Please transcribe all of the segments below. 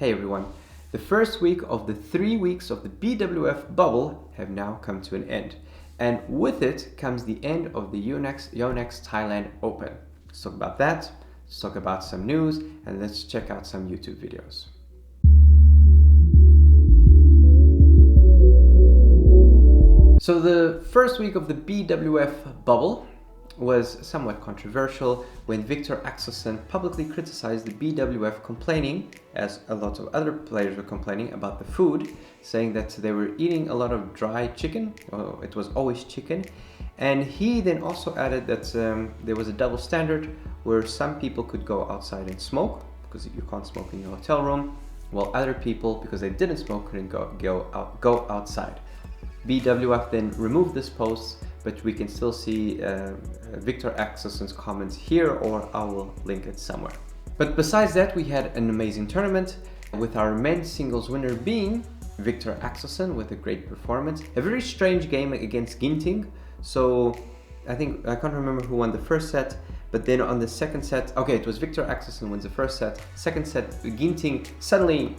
Hey everyone, the first week of the 3 weeks of the BWF bubble have now come to an end. And with it comes the end of the Yonex Thailand Open. Let's talk about that, let's talk about some news, and let's check out some YouTube videos. So the first week of the BWF bubble was somewhat controversial when Viktor Axelsen publicly criticized the BWF, complaining, as a lot of other players were complaining, about the food, saying that they were eating a lot of dry chicken, it was always chicken, and he then also added that there was a double standard where some people could go outside and smoke, because you can't smoke in your hotel room, while other people, because they didn't smoke, couldn't go outside. BWF then removed this post, but we can still see Viktor Axelsen's comments here, or I will link it somewhere. But besides that, we had an amazing tournament with our men's singles winner being Viktor Axelsen with a great performance. A very strange game against Ginting. So I can't remember who won the first set, but then on the second set, okay, it was Viktor Axelsen wins the first set. Second set, Ginting suddenly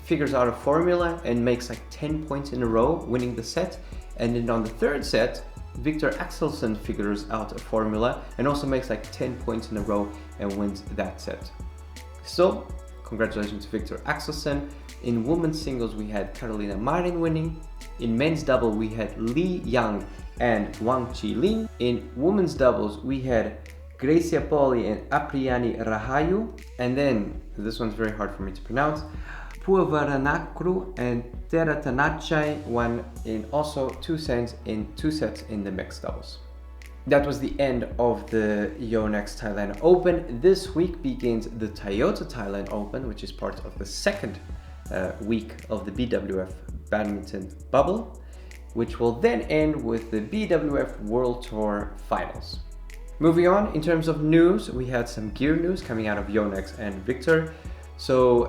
figures out a formula and makes like 10 points in a row, winning the set. And then on the third set, Viktor Axelsen figures out a formula and also makes like 10 points in a row and wins that set. So, congratulations to Viktor Axelsen. In women's singles, we had Carolina Marin winning. In men's double, we had Li Yang and Wang Qilin. In women's doubles, we had Gracia Poli and Apriani Rahayu. And then, this one's very hard for me to pronounce, Puavaranakru and Teratanachai won in also 2 sets in the mixed doubles. That was the end of the Yonex Thailand Open. This week begins the Toyota Thailand Open, which is part of the second week of the BWF badminton bubble, which will then end with the BWF World Tour Finals. Moving on, in terms of news, we had some gear news coming out of Yonex and Viktor. So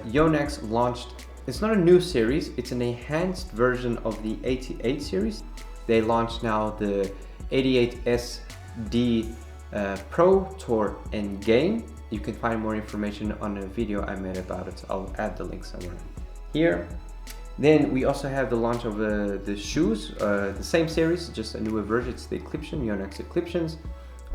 Yonex launched, it's not a new series, it's an enhanced version of the 88 series. They launched now the 88SD Pro Tour and Game. You can find more information on a video I made about it. I'll add the link somewhere here. Then we also have the launch of the shoes, the same series, just a newer version. It's the ECLIPSION, Yonex ECLIPSIONs.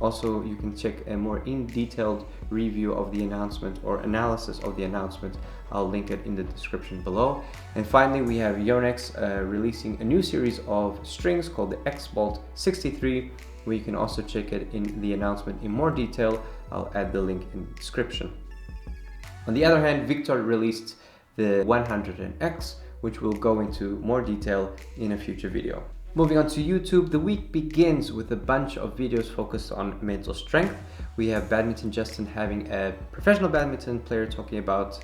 Also, you can check a more in-detailed review of the announcement or analysis of the announcement. I'll link it in the description below. And finally, we have Yonex releasing a new series of strings called the X-Bolt 63, where you can also check it in the announcement in more detail. I'll add the link in the description. On the other hand, Viktor released the 100X, which will go into more detail in a future video. Moving on to YouTube, the week begins with a bunch of videos focused on mental strength. We have Badminton Justin having a professional badminton player talking about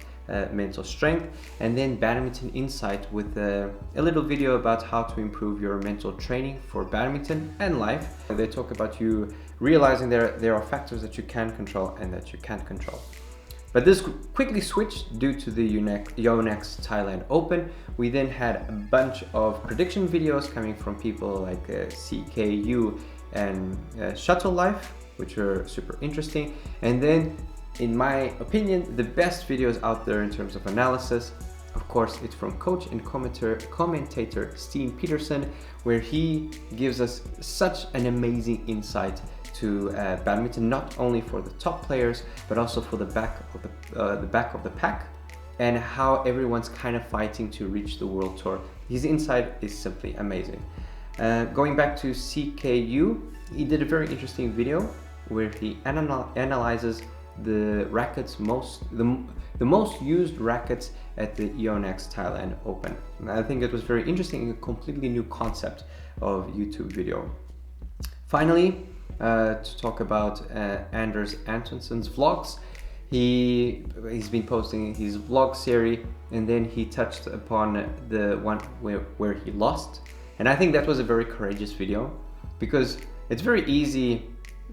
mental strength, and then Badminton Insight with a little video about how to improve your mental training for badminton and life. They talk about you realizing there are factors that you can control and that you can't control. But this quickly switched due to the Yonex Thailand Open. We then had a bunch of prediction videos coming from people like CKU and Shuttle Life, which are super interesting. And then, in my opinion, the best videos out there in terms of analysis, of course, it's from coach and commentator Steen Peterson, where he gives us such an amazing insight to badminton, not only for the top players, but also for the back of the pack, and how everyone's kind of fighting to reach the World Tour. His insight is simply amazing. Going back to CKU, he did a very interesting video where he analyzes the rackets, the most used rackets at the Yonex Thailand Open. And I think it was very interesting, a completely new concept of YouTube video. Finally, to talk about Anders Antonsen's vlogs. He's been posting his vlog series, and then he touched upon the one where he lost. And I think that was a very courageous video, because it's very easy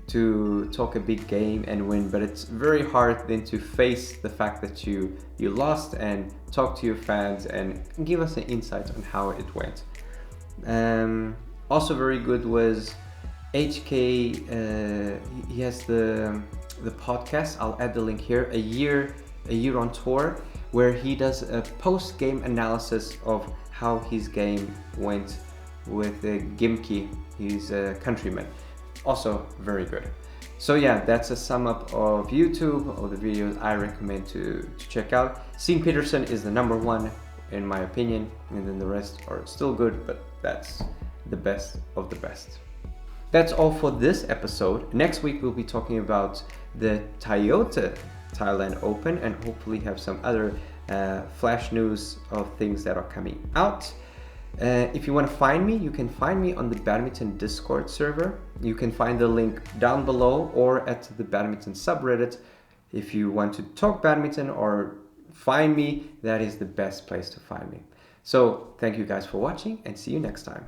to talk a big game and win, but it's very hard then to face the fact that you lost and talk to your fans and give us an insight on how it went. Also very good was HK, he has the podcast, I'll add the link here, a year on tour, where he does a post-game analysis of how his game went with Gimki, his countryman. Also very good. So yeah, that's a sum up of YouTube, of the videos I recommend to check out. St. Peterson is the #1 in my opinion, and then the rest are still good, but that's the best of the best. That's all for this episode. Next week we'll be talking about the Toyota Thailand Open and hopefully have some other flash news of things that are coming out. If you want to find me, you can find me on the Badminton Discord server. You can find the link down below or at the Badminton subreddit. If you want to talk badminton or find me, that is the best place to find me. So thank you guys for watching and see you next time.